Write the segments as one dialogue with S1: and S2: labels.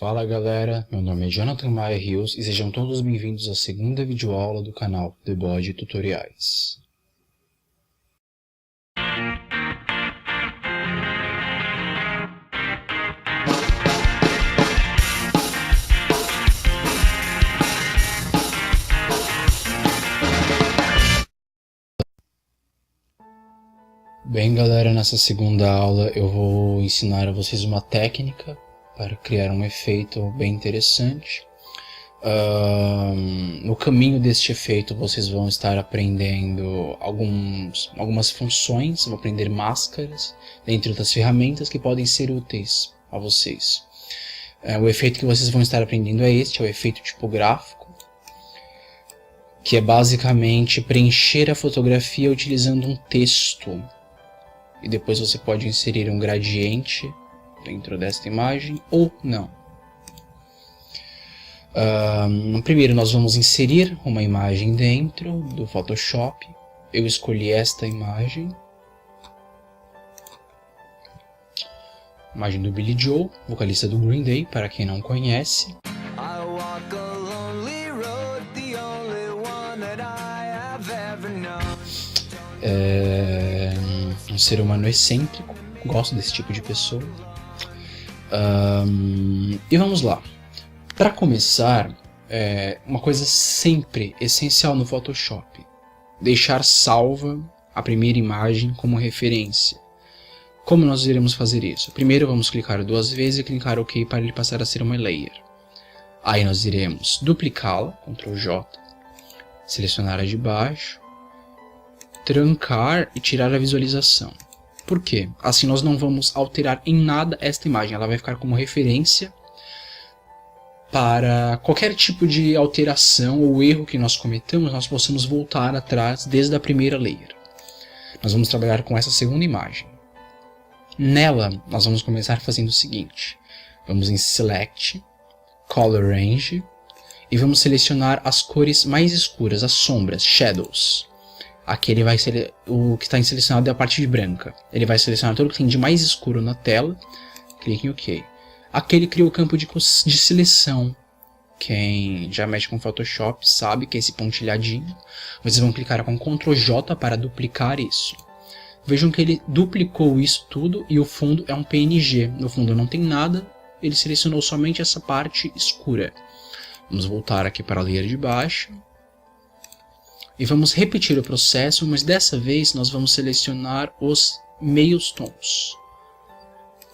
S1: Fala galera, meu nome é Jonathan Maia Rios e sejam todos bem-vindos à segunda videoaula do canal The Bode Tutoriais. Bem galera, nessa segunda aula eu vou ensinar a vocês uma técnica para criar um efeito bem interessante. No caminho deste efeito vocês vão estar aprendendo algumas funções, vão aprender máscaras, dentre outras ferramentas que podem ser úteis a vocês. O efeito que vocês vão estar aprendendo é o efeito tipográfico, que é basicamente preencher a fotografia utilizando um texto. E depois você pode inserir um gradiente dentro desta imagem ou não. Primeiro nós vamos inserir uma imagem dentro do Photoshop. Eu escolhi esta imagem. Imagem do Billy Joel, vocalista do Green Day, para quem não conhece. Um ser humano excêntrico, gosto desse tipo de pessoa. E vamos lá. Para começar, uma coisa sempre essencial no Photoshop: deixar salva a primeira imagem como referência. Como nós iremos fazer isso? Primeiro vamos clicar duas vezes e clicar OK para ele passar a ser uma layer. Aí nós iremos duplicá-la, Ctrl J, selecionar a de baixo, trancar e tirar a visualização. Por quê? Assim nós não vamos alterar em nada esta imagem, ela vai ficar como referência para qualquer tipo de alteração ou erro que nós cometamos, nós possamos voltar atrás desde a primeira layer. Nós vamos trabalhar com essa segunda imagem. Nela, nós vamos começar fazendo o seguinte: vamos em Select, Color Range, e vamos selecionar as cores mais escuras, as sombras, Shadows. Aqui ele vai ser o que está selecionado é a parte de branca. Ele vai selecionar tudo que tem de mais escuro na tela. Clique em OK. Aqui ele cria o campo de seleção. Quem já mexe com Photoshop sabe que é esse pontilhadinho. Vocês vão clicar com Ctrl J para duplicar isso. Vejam que ele duplicou isso tudo e o fundo é um PNG. No fundo não tem nada, ele selecionou somente essa parte escura. Vamos voltar aqui para a layer de baixo. E vamos repetir o processo, mas dessa vez nós vamos selecionar os meios tons.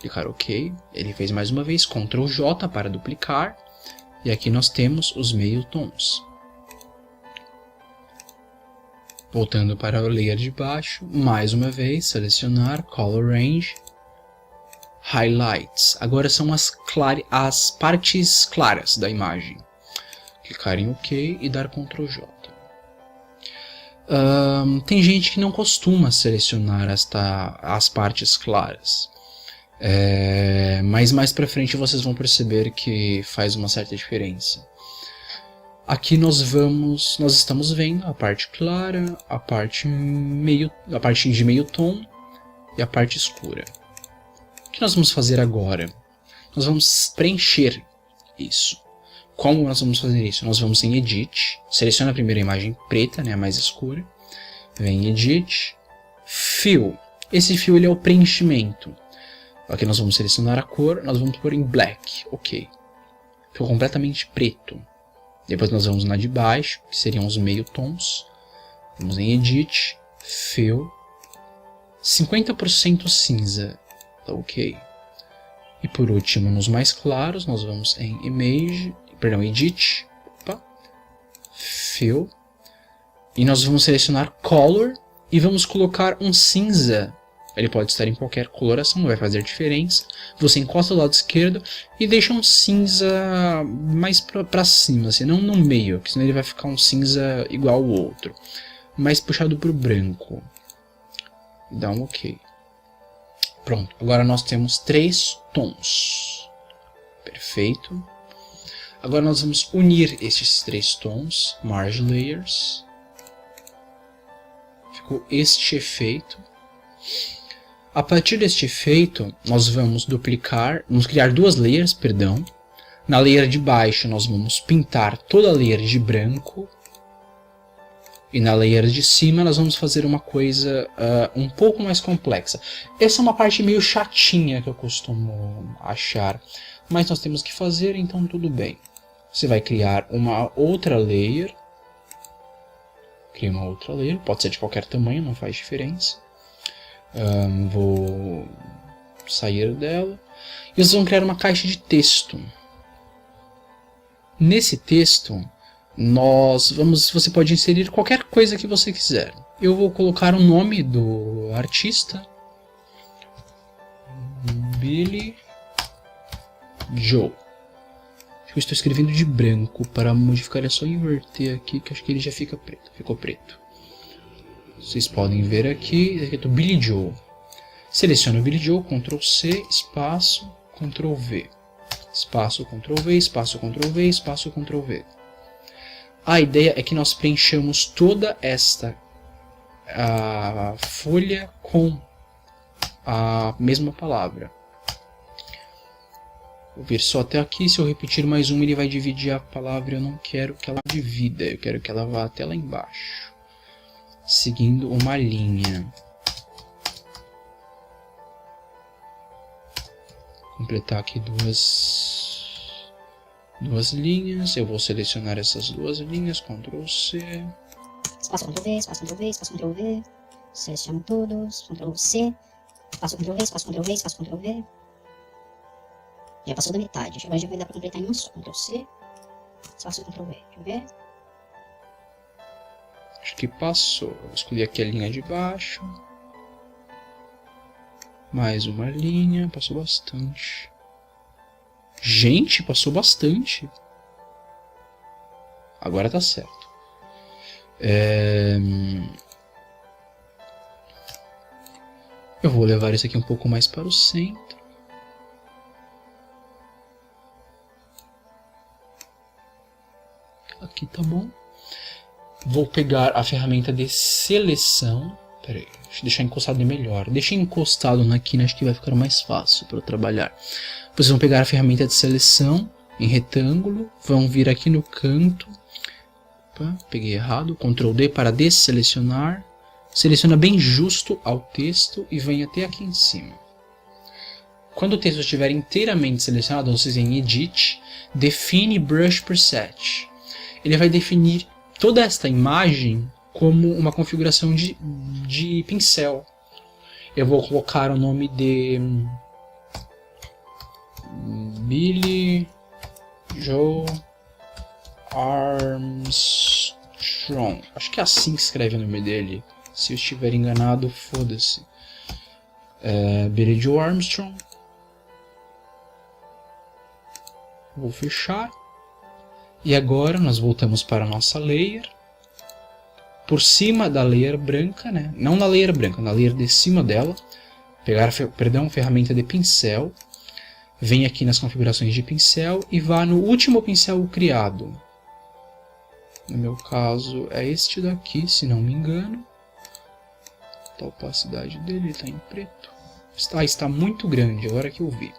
S1: Clicar OK, ele fez mais uma vez, Ctrl J para duplicar, e aqui nós temos os meios tons. Voltando para a layer de baixo, mais uma vez, selecionar Color Range, Highlights. Agora são as partes claras da imagem. Clicar em OK e dar Ctrl J. Tem gente que não costuma selecionar as partes claras, mas mais pra frente vocês vão perceber que faz uma certa diferença. Aqui nós estamos vendo a parte clara, a parte de meio tom e a parte escura. O que nós vamos fazer agora? Nós vamos preencher isso. Como nós vamos fazer isso? Nós vamos em Edit, seleciona a primeira imagem preta, né, a mais escura, vem em Edit, Fill. Esse Fill ele é o preenchimento. Aqui nós vamos selecionar a cor, nós vamos pôr em Black, OK. Ficou completamente preto. Depois nós vamos na de baixo, que seriam os meio tons. Vamos em Edit, Fill, 50% cinza, tá OK. E por último, nos mais claros, nós vamos em Edit, Fill, e nós vamos selecionar Color e vamos colocar um cinza. Ele pode estar em qualquer coloração, não vai fazer diferença. Você encosta do lado esquerdo e deixa um cinza mais para cima, assim, não no meio, porque senão ele vai ficar um cinza igual ao outro, mais puxado para o branco. Dá um OK. Pronto, agora nós temos 3 tons. Perfeito. Agora nós vamos unir estes 3 tons, Merge Layers. Ficou este efeito. A partir deste efeito, nós vamos criar duas layers, Na layer de baixo nós vamos pintar toda a layer de branco. E na layer de cima nós vamos fazer uma coisa um pouco mais complexa. Essa é uma parte meio chatinha que eu costumo achar. Mas nós temos que fazer, então tudo bem. Você vai criar uma outra layer. Cria uma outra layer, pode ser de qualquer tamanho, não faz diferença. Vou sair dela. E vocês vão criar uma caixa de texto. Nesse texto, você pode inserir qualquer coisa que você quiser. Eu vou colocar o nome do artista. Billy Joe. Eu estou escrevendo de branco. Para modificar é só inverter aqui, que acho que ele já fica preto. Ficou preto. Vocês podem ver aqui, escrito Billy Joe. Selecione o Billy Joe, Ctrl C, espaço, Ctrl V. Espaço, Ctrl V, espaço, Ctrl V, espaço, Ctrl V. A ideia é que nós preenchamos toda esta folha com a mesma palavra. Vou vir só até aqui, se eu repetir mais uma ele vai dividir a palavra, eu não quero que ela divida, eu quero que ela vá até lá embaixo. Seguindo uma linha. Completar aqui duas linhas, eu vou selecionar essas duas linhas, Ctrl C.
S2: Espaço Ctrl V, espaço Ctrl V, espaço Ctrl V. Seleciono todos, Ctrl C. Espaço Ctrl V, espaço Ctrl V, espaço Ctrl V. Já passou da metade, agora já vai dar para completar em uma só. Ctrl C, espaço Ctrl V, deixa eu ver.
S1: Acho que passou, vou escolher aqui a linha de baixo. Mais uma linha, passou bastante. Gente, passou bastante. Agora tá certo. Eu vou levar isso aqui um pouco mais para o centro. Aqui tá bom. Vou pegar a ferramenta de seleção. Pera aí, deixa eu deixar encostado melhor. Deixa encostado na quina, acho que vai ficar mais fácil para eu trabalhar. Vocês vão pegar a ferramenta de seleção em retângulo. Vão vir aqui no canto. Opa, peguei errado. Ctrl D para desselecionar. Seleciona bem justo ao texto e vem até aqui em cima. Quando o texto estiver inteiramente selecionado, vocês em Edit, define Brush Preset. Ele vai definir toda esta imagem como uma configuração de pincel. Eu vou colocar o nome de Billy Joe Armstrong. Acho que é assim que escreve o nome dele. Se eu estiver enganado, foda-se. Billy Joe Armstrong. Vou fechar. E agora nós voltamos para a nossa layer. Por cima da layer branca, né? Não na layer branca, na layer de cima dela. Pegar a ferramenta de pincel. Vem aqui nas configurações de pincel e vá no último pincel criado. No meu caso é este daqui, se não me engano. A opacidade dele está em preto. Está muito grande, agora que eu vi.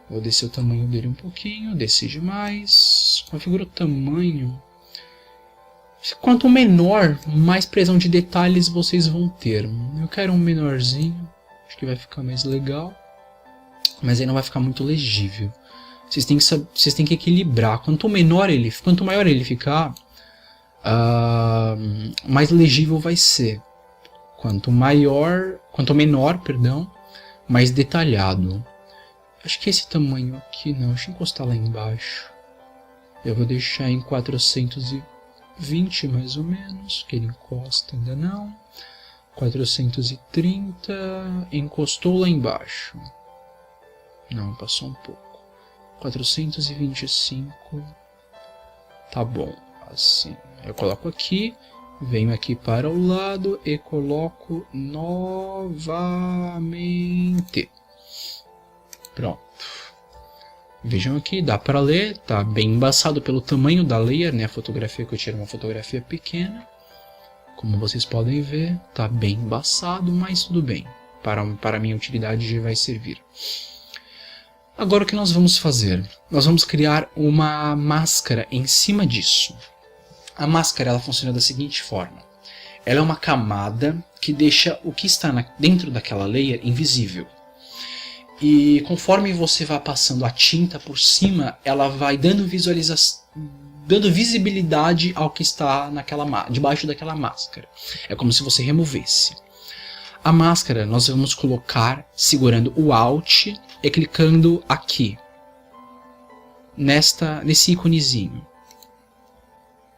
S1: Vou descer o tamanho dele um pouquinho, descer demais. Configura o tamanho. Quanto menor, mais precisão de detalhes vocês vão ter. Eu quero um menorzinho, acho que vai ficar mais legal. Mas aí não vai ficar muito legível. Vocês têm que equilibrar. Quanto maior ele ficar, mais legível vai ser. Quanto menor, mais detalhado. Acho que esse tamanho aqui não, deixa eu encostar lá embaixo. Eu vou deixar em 420 mais ou menos, que ele encosta, ainda não. 430, encostou lá embaixo. Não, passou um pouco. 425, tá bom, assim. Eu coloco aqui, venho aqui para o lado e coloco novamente. Pronto. Vejam aqui, dá para ler, tá bem embaçado pelo tamanho da layer, né? A fotografia que eu tirei é uma fotografia pequena. Como vocês podem ver, tá bem embaçado, mas tudo bem. Para a minha utilidade já vai servir. Agora o que nós vamos fazer? Nós vamos criar uma máscara em cima disso. A máscara ela funciona da seguinte forma. Ela é uma camada que deixa o que está dentro daquela layer invisível. E conforme você vai passando a tinta por cima, ela vai dando visibilidade ao que está debaixo daquela máscara. É como se você removesse. A máscara nós vamos colocar segurando o Alt e clicando aqui, nesse íconezinho.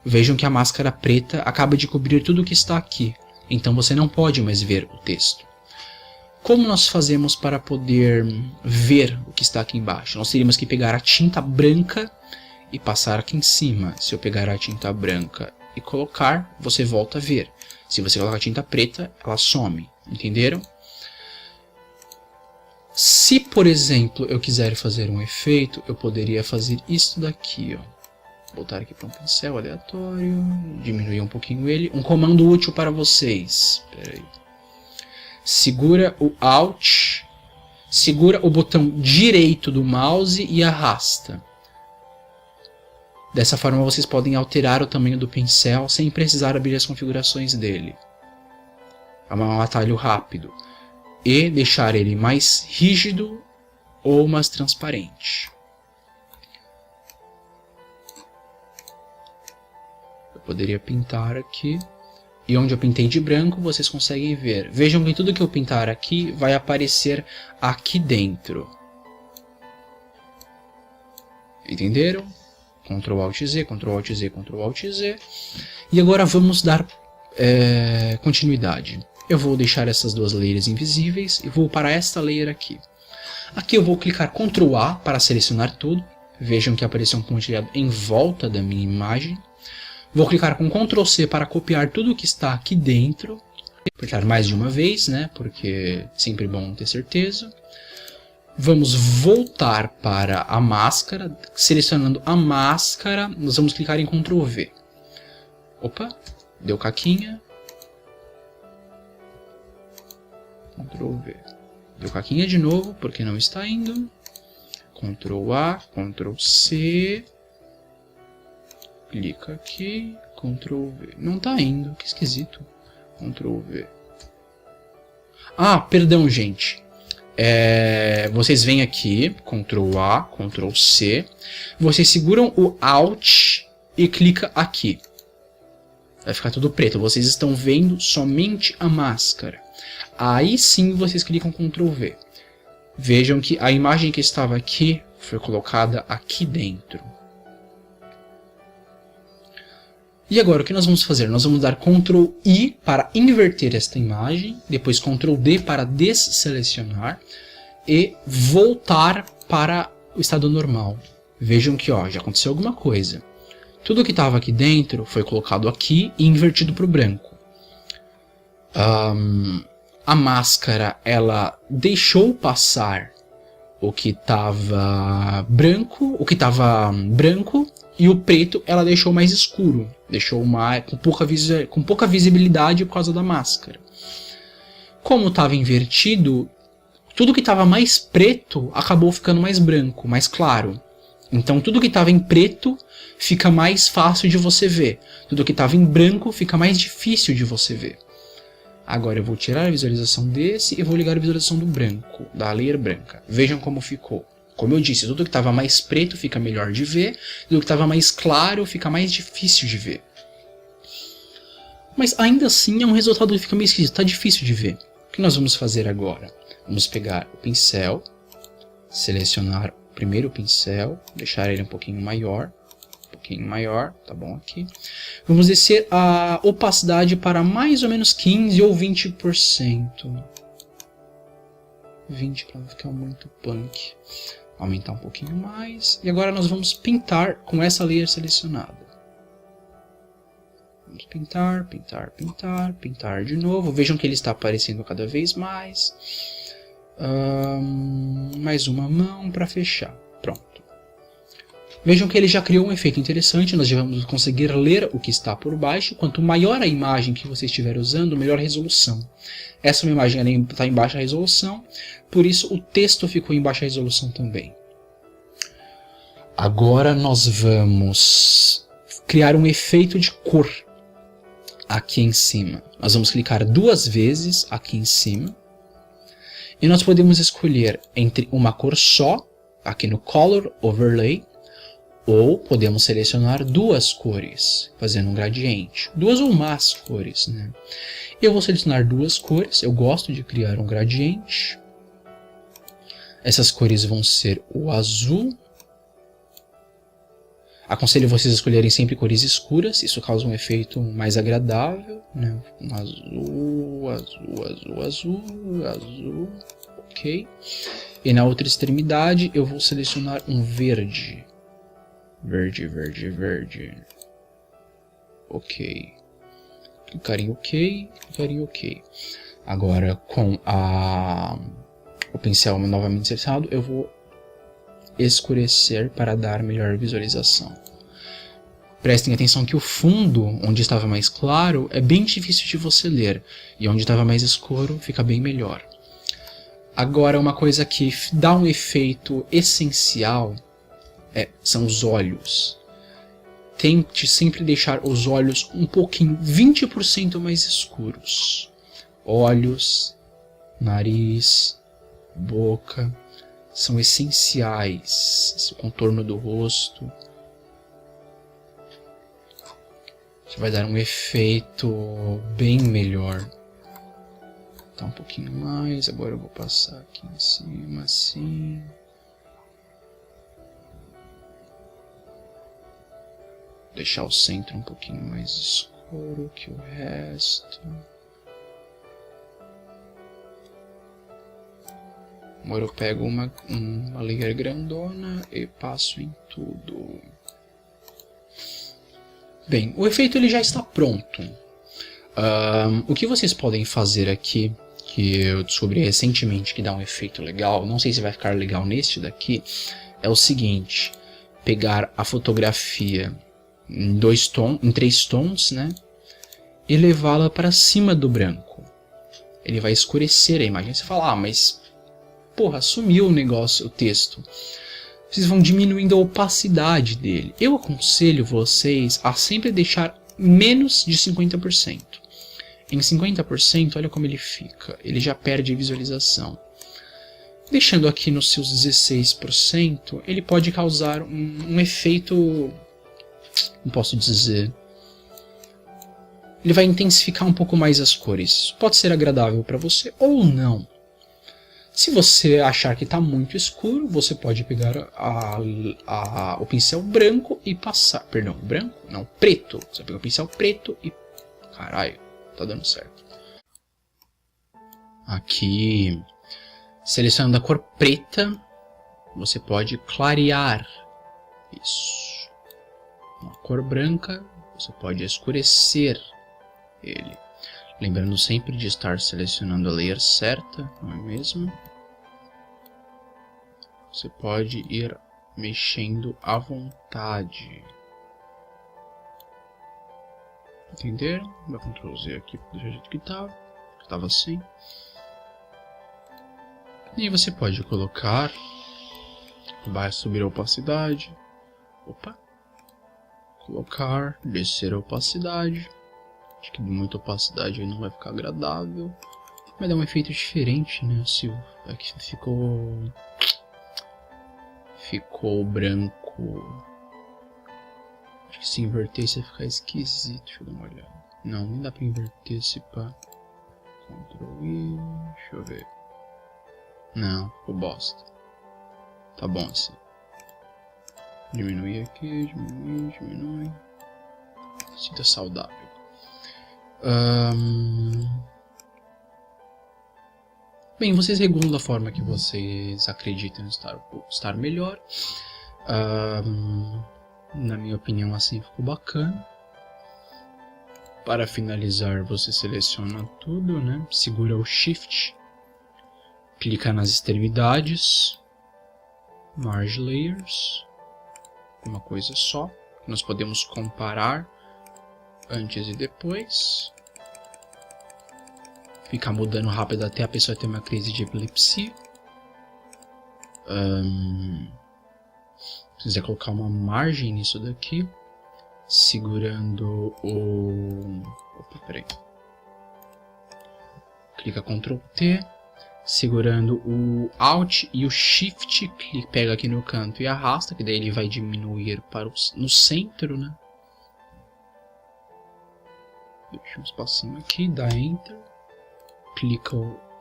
S1: Vejam que a máscara preta acaba de cobrir tudo o que está aqui, então você não pode mais ver o texto. Como nós fazemos para poder ver o que está aqui embaixo? Nós teríamos que pegar a tinta branca e passar aqui em cima. Se eu pegar a tinta branca e colocar, você volta a ver. Se você colocar a tinta preta, ela some. Entenderam? Se, por exemplo, eu quiser fazer um efeito, eu poderia fazer isso daqui, ó. Voltar aqui para um pincel aleatório, diminuir um pouquinho ele. Um comando útil para vocês. Espera aí. Segura o Alt, segura o botão direito do mouse e arrasta. Dessa forma vocês podem alterar o tamanho do pincel sem precisar abrir as configurações dele. É um atalho rápido. E deixar ele mais rígido ou mais transparente. Eu poderia pintar aqui. E onde eu pintei de branco, vocês conseguem ver. Vejam que tudo que eu pintar aqui vai aparecer aqui dentro. Entenderam? Ctrl Alt Z, Ctrl Alt Z, Ctrl Alt Z. E agora vamos dar continuidade. Eu vou deixar essas duas layers invisíveis e vou para esta layer aqui. Aqui eu vou clicar Ctrl A para selecionar tudo. Vejam que apareceu um pontilhado em volta da minha imagem. Vou clicar com Ctrl C para copiar tudo que está aqui dentro. Apertar mais de uma vez, né? Porque é sempre bom ter certeza. Vamos voltar para a máscara. Selecionando a máscara, nós vamos clicar em Ctrl V. Opa, deu caquinha. Ctrl V. Deu caquinha de novo, porque não está indo. Ctrl A, Ctrl C. Clica aqui, Ctrl V. Não está indo, que esquisito. Ctrl V. Ah, perdão, gente. Vocês vêm aqui, Ctrl A, Ctrl C. Vocês seguram o Alt e clica aqui. Vai ficar tudo preto. Vocês estão vendo somente a máscara. Aí sim vocês clicam Ctrl V. Vejam que a imagem que estava aqui foi colocada aqui dentro. E agora o que nós vamos fazer? Nós vamos dar Ctrl I para inverter esta imagem, depois Ctrl D para desselecionar e voltar para o estado normal. Vejam que já aconteceu alguma coisa. Tudo que estava aqui dentro foi colocado aqui e invertido para o branco. A máscara ela deixou passar o que estava branco, e o preto ela deixou mais escuro, deixou com pouca visibilidade por causa da máscara. Como estava invertido, tudo que estava mais preto acabou ficando mais branco, mais claro. Então tudo que estava em preto fica mais fácil de você ver, tudo que estava em branco fica mais difícil de você ver. Agora eu vou tirar a visualização desse e vou ligar a visualização do branco, da layer branca. Vejam como ficou. Como eu disse, tudo que estava mais preto fica melhor de ver, tudo que estava mais claro fica mais difícil de ver. Mas ainda assim é um resultado que fica meio esquisito, está difícil de ver. O que nós vamos fazer agora? Vamos pegar o pincel, selecionar o primeiro pincel, deixar ele um pouquinho maior, tá bom aqui. Vamos descer a opacidade para mais ou menos 15 ou 20%. 20 para não ficar muito punk. Aumentar um pouquinho mais. E agora nós vamos pintar com essa layer selecionada. Vamos pintar, pintar, pintar, pintar de novo. Vejam que ele está aparecendo cada vez mais. Mais uma mão para fechar. Pronto. Vejam que ele já criou um efeito interessante. Nós já vamos conseguir ler o que está por baixo. Quanto maior a imagem que você estiver usando, melhor a resolução. Essa imagem está em baixa resolução, por isso o texto ficou em baixa resolução também. Agora nós vamos criar um efeito de cor aqui em cima. Nós vamos clicar 2 vezes aqui em cima. E nós podemos escolher entre uma cor só, aqui no Color Overlay, ou podemos selecionar 2 cores, fazendo um gradiente. 2 ou mais cores, né? Eu vou selecionar 2 cores, eu gosto de criar um gradiente. Essas cores vão ser o azul. Aconselho vocês a escolherem sempre cores escuras, isso causa um efeito mais agradável, né? Um azul, azul, azul, azul, azul, ok. E na outra extremidade eu vou selecionar um verde. Verde, verde, verde. Ok. Clicar em ok, clicar em ok. Agora com o pincel novamente selecionado, eu vou escurecer para dar melhor visualização. Prestem atenção que o fundo, onde estava mais claro, é bem difícil de você ler, e onde estava mais escuro fica bem melhor. Agora, uma coisa que dá um efeito essencial são os olhos. Tente sempre deixar os olhos um pouquinho, 20% mais escuros. Olhos, nariz, boca são essenciais. Esse contorno do rosto. Isso vai dar um efeito bem melhor. Tá um pouquinho mais. Agora eu vou passar aqui em cima assim. Deixar o centro um pouquinho mais escuro que o resto. Agora eu pego uma layer grandona e passo em tudo. Bem, o efeito ele já está pronto. O que vocês podem fazer aqui, que eu descobri recentemente que dá um efeito legal, não sei se vai ficar legal neste daqui, é o seguinte: pegar a fotografia em 3 tons, né, e levá-la para cima do branco. Ele vai escurecer a imagem. Você fala, mas porra, sumiu o negócio, o texto. Vocês vão diminuindo a opacidade dele. Eu aconselho vocês a sempre deixar menos de 50%. Em 50%, olha como ele fica. Ele já perde a visualização. Deixando aqui nos seus 16%, ele pode causar um efeito... Não posso dizer... Ele vai intensificar um pouco mais as cores. Pode ser agradável para você ou não. Se você achar que está muito escuro, você pode pegar o pincel branco e passar... Perdão, branco? Não, preto. Você pega o pincel preto e... Caralho, tá dando certo. Aqui, selecionando a cor preta, você pode clarear isso. A cor branca, você pode escurecer ele. Lembrando sempre de estar selecionando a layer certa, não é mesmo? Você pode ir mexendo à vontade. Entender? Dá Ctrl Z aqui do jeito que estava assim. E aí você pode colocar, vai subir a opacidade. Opa! Colocar, descer a opacidade. Acho que muita opacidade aí não vai ficar agradável. Vai dar um efeito diferente, né? Se aqui ficou branco. Acho que se invertesse ia ficar esquisito. Deixa eu dar uma olhada. Não, nem dá pra inverter esse pá. Ctrl I. Deixa eu ver. Não, ficou bosta. Tá bom assim. Diminuir aqui, diminui. Sinta saudável. Bem, vocês regulam da forma que vocês acreditam estar melhor. Na minha opinião, assim ficou bacana. Para finalizar, você seleciona tudo, né? Segura o Shift, clica nas extremidades, Merge Layers, uma coisa só. Nós podemos comparar antes e depois. Ficar mudando rápido até a pessoa ter uma crise de epilepsia. Se quiser colocar uma margem nisso daqui, segurando o... Opa, peraí. Clica Ctrl T, segurando o Alt e o Shift, pega aqui no canto e arrasta, que daí ele vai diminuir para no centro, né? Deixa um espacinho aqui, dá Enter,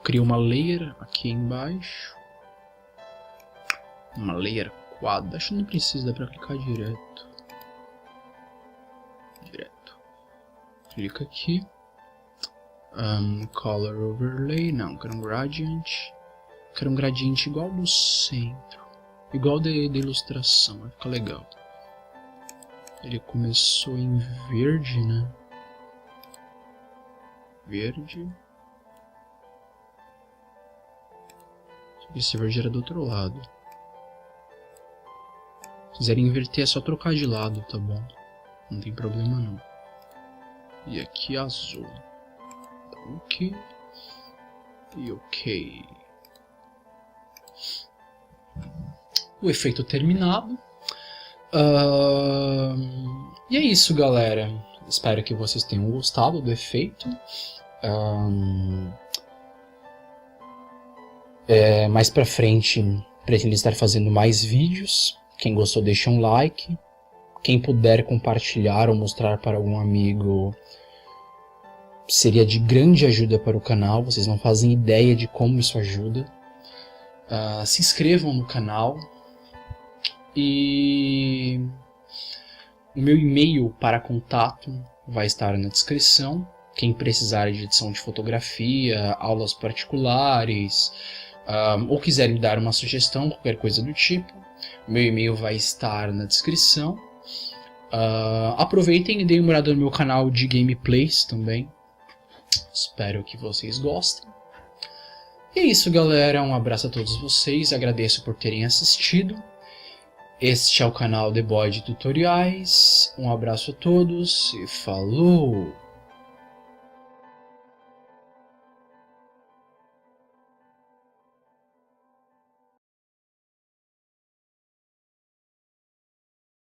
S1: cria uma layer aqui embaixo, uma layer quadra, acho que não precisa, dá pra clicar direto. Clica aqui. Color Overlay, não, quero um Gradient. Quero um gradiente igual do centro. Igual da ilustração, vai ficar legal. Ele começou em verde, né? Verde. Esse verde era do outro lado. Se quiserem inverter é só trocar de lado, tá bom? Não tem problema não. E aqui azul. Ok. E ok. O efeito terminado. E é isso, galera. Espero que vocês tenham gostado do efeito. Mais pra frente, pretendo estar fazendo mais vídeos. Quem gostou, deixa um like. Quem puder compartilhar ou mostrar para algum amigo seria de grande ajuda para o canal. Vocês não fazem ideia de como isso ajuda. Se inscrevam no canal. E o meu e-mail para contato vai estar na descrição. Quem precisar de edição de fotografia, aulas particulares, ou quiser me dar uma sugestão, qualquer coisa do tipo, meu e-mail vai estar na descrição. Aproveitem e deem uma olhada no meu canal de gameplays também. Espero que vocês gostem. E é isso, galera. Um abraço a todos vocês. Agradeço por terem assistido. Este é o canal The Boy de Tutoriais. Um abraço a todos e falou!